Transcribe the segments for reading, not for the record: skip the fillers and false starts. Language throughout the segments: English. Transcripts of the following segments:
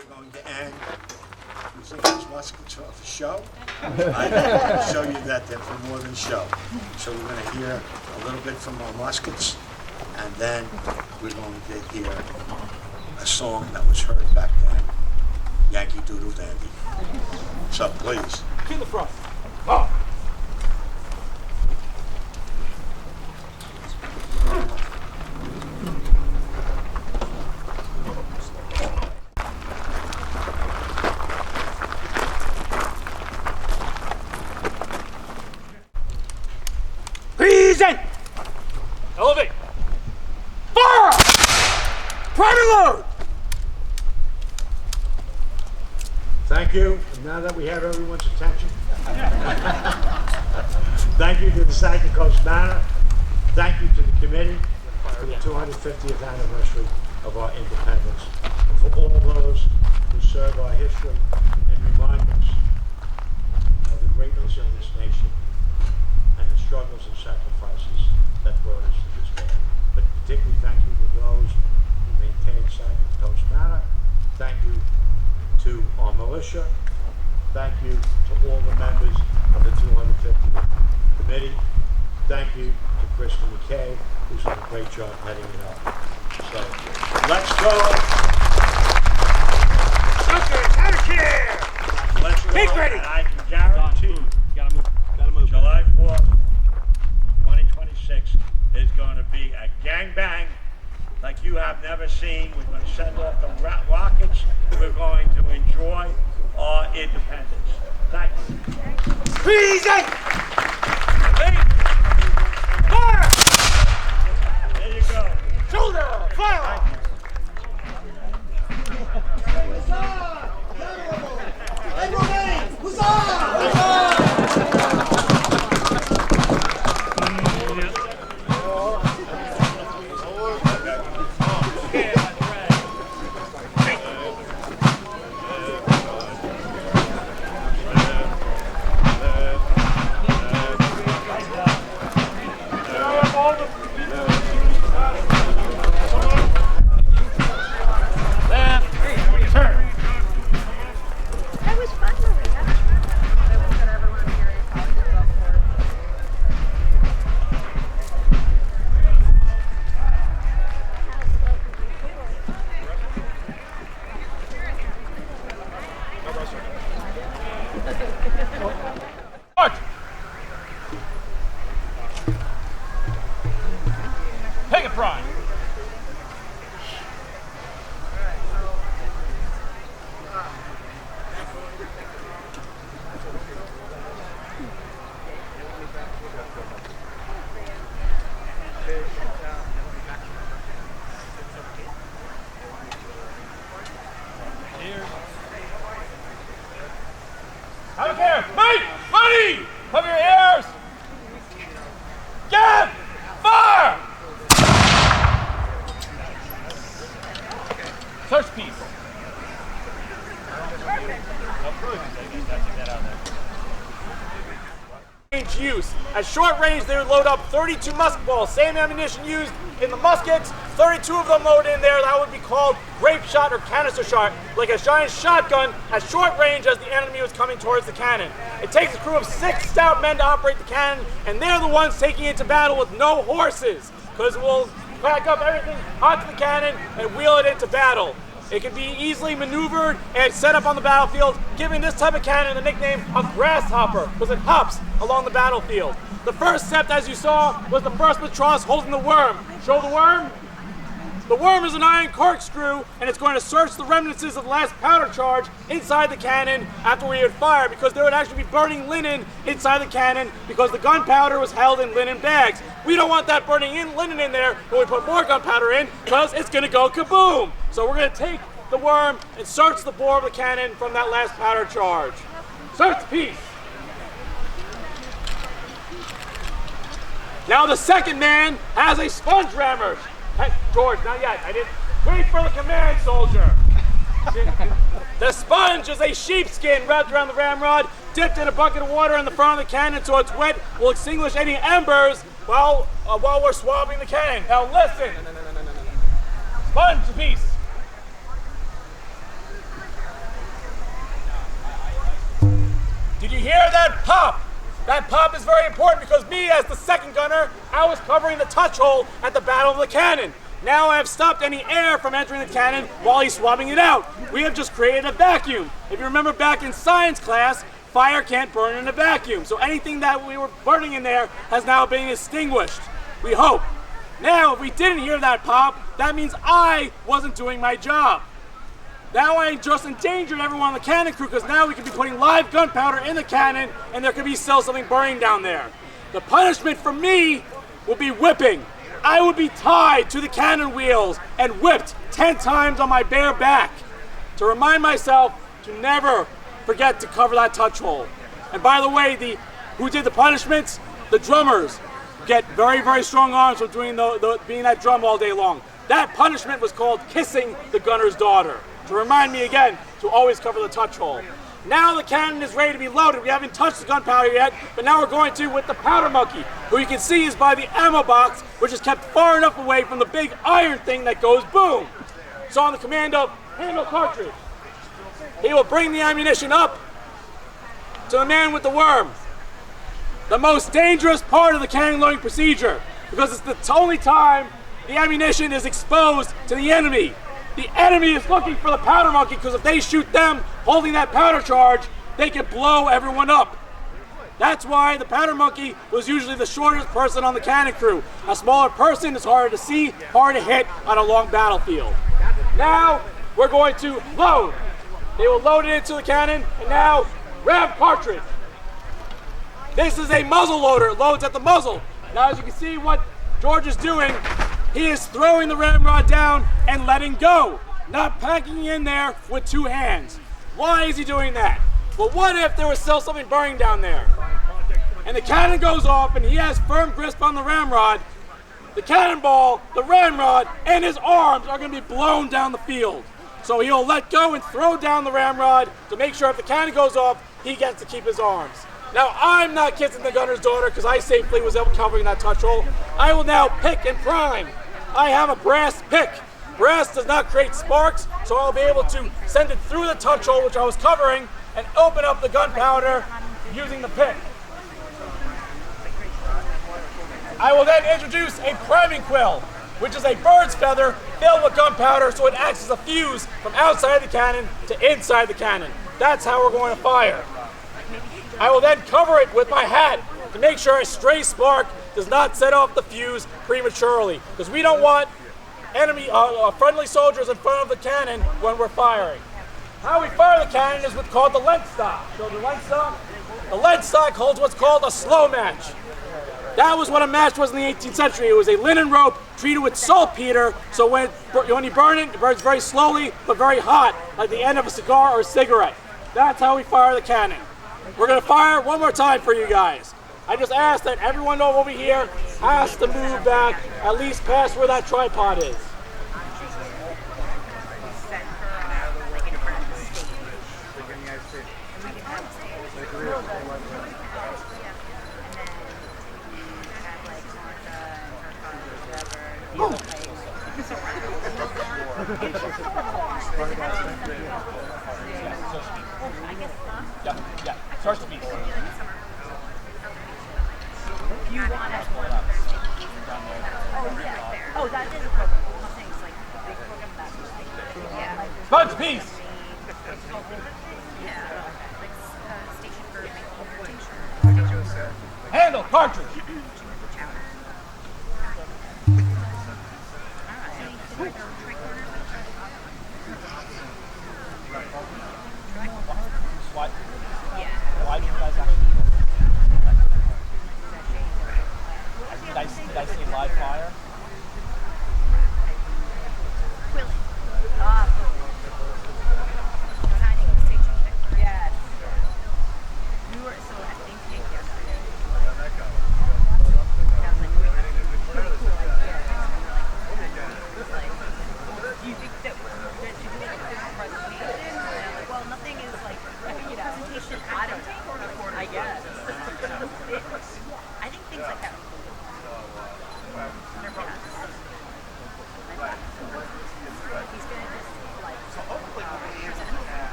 we're going to end using these muskets off the show. I'm going to show you that they're for more than show. So we're going to hear a little bit from our muskets, and then we're going to hear a song that was heard back then, Yankee Doodle Dandy. So please. To the front. Oh. Present! Elevate! Fire! Priming load! Thank you. And now that we have everyone's attention, thank you to the Sagtikos Manor. Thank you to the committee for the 250th anniversary of our independence, and for all those who serve our history and remind us of the greatness of this nation and the struggles and sacrifices that brought us to this day. But particularly thank you to those who maintain Sagtikos Manor. Thank you to our militia. Thank you to all the members of the 250th committee. Thank you to Kristen McKay, who's done a great job heading it up. So, let's go. Musket, out of here! Let's go. Get ready. And I can guarantee You gotta move. Gotta move. July 4th, 2026 is going to be a gangbang like you have never seen. We're going to send off the rockets. We're going to enjoy our independence. Thank you. Present! Fire! There you go. Shoulder! Fire! Take it, Prime. I don't care. Mate! Money! Cover your ears! Get! Fire! Search piece. Range use. At short range, they would load up 32 musket balls. Same ammunition used in the muskets. 32 of them loaded in there. That would be called grape shot or canister shot, like a giant shotgun at short range as the enemy was coming towards the cannon. It takes a crew of 6 stout men to operate the cannon, and they're the ones taking it to battle with no horses, because we'll pack up everything onto the cannon and wheel it into battle. It can be easily maneuvered and set up on the battlefield, giving this type of cannon the nickname of grasshopper, because it hops along the battlefield. The first step, as you saw, was the first matros holding the worm. Show the worm. The worm is an iron corkscrew, and it's going to search the remnants of the last powder charge inside the cannon after we had fired, because there would actually be burning linen inside the cannon because the gunpowder was held in linen bags. We don't want that burning linen in there when we put more gunpowder in, because it's going to go kaboom. So we're going to take the worm and search the bore of the cannon from that last powder charge. Search the piece. Now the second man has a sponge rammer. Hey, George, not yet. I didn't wait for the command, soldier. The sponge is a sheepskin wrapped around the ramrod, dipped in a bucket of water in the front of the cannon so it's wet. Will extinguish any embers while we're swabbing the cannon. Now listen. Sponge piece. hear that pop? That pop is very important because me, as the second gunner, I was covering the touch hole at the battle of the cannon. Now I have stopped any air from entering the cannon while he's swabbing it out. We have just created a vacuum. If you remember back in science class, fire can't burn in a vacuum. So anything that we were burning in there has now been extinguished. We hope. Now, if we didn't hear that pop, that means I wasn't doing my job. Now I just endangered everyone on the cannon crew because now we could be putting live gunpowder in the cannon and there could be still something burning down there. The punishment for me will be whipping. I would be tied to the cannon wheels and whipped 10 times on my bare back to remind myself to never forget to cover that touch hole. And by the way, who did the punishments? The drummers get very, very strong arms from doing being that drum all day long. That punishment was called kissing the gunner's daughter, to remind me again to always cover the touch hole. Now the cannon is ready to be loaded. We haven't touched the gunpowder yet, but now we're going to with the powder monkey, who you can see is by the ammo box, which is kept far enough away from the big iron thing that goes boom. So on the command of handle cartridge, he will bring the ammunition up to the man with the worm. The most dangerous part of the cannon loading procedure, because it's the only time the ammunition is exposed to the enemy. The enemy is looking for the powder monkey because if they shoot them holding that powder charge, they can blow everyone up. That's why the powder monkey was usually the shortest person on the cannon crew. A smaller person is harder to see, harder to hit on a long battlefield. Now we're going to load. They will load it into the cannon, and now rev cartridge. This is a muzzle loader. It loads at the muzzle. Now as you can see what George is doing, he is throwing the ramrod down and letting go, not packing in there with two hands. Why is he doing that? Well, what if there was still something burning down there? And the cannon goes off and he has firm grip on the ramrod. The cannonball, the ramrod, and his arms are going to be blown down the field. So he'll let go and throw down the ramrod to make sure if the cannon goes off, he gets to keep his arms. Now, I'm not kissing the gunner's daughter because I safely was able to covering that touch hole. I will now pick and prime. I have a brass pick. Brass does not create sparks, so I'll be able to send it through the touch hole, which I was covering, and open up the gunpowder using the pick. I will then introduce a priming quill, which is a bird's feather filled with gunpowder so it acts as a fuse from outside the cannon to inside the cannon. That's how we're going to fire. I will then cover it with my hat to make sure a stray spark does not set off the fuse prematurely, because we don't want friendly soldiers in front of the cannon when we're firing. How we fire the cannon is what's called the lead stock. So the lead stock? The lead stock holds what's called a slow match. That was what a match was in the 18th century. It was a linen rope treated with saltpeter, so when you burn it, it burns very slowly but very hot, like the end of a cigar or a cigarette. That's how we fire the cannon. We're going to fire one more time for you guys. I just ask that everyone over here has to move back at least past where that tripod is. Yeah, starts to be. You want it. Oh, that is a program. Things like big program that. Yeah. Bugs piece. Yeah. Like station for making rotation. Handle cartridge. What? Yeah. Why do you guys actually? Did I say live fire? Quilling. Signing the station victory. Yes. We were, so I think yesterday.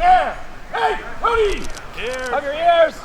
Here! Hey, Cody! Here! Cover your ears!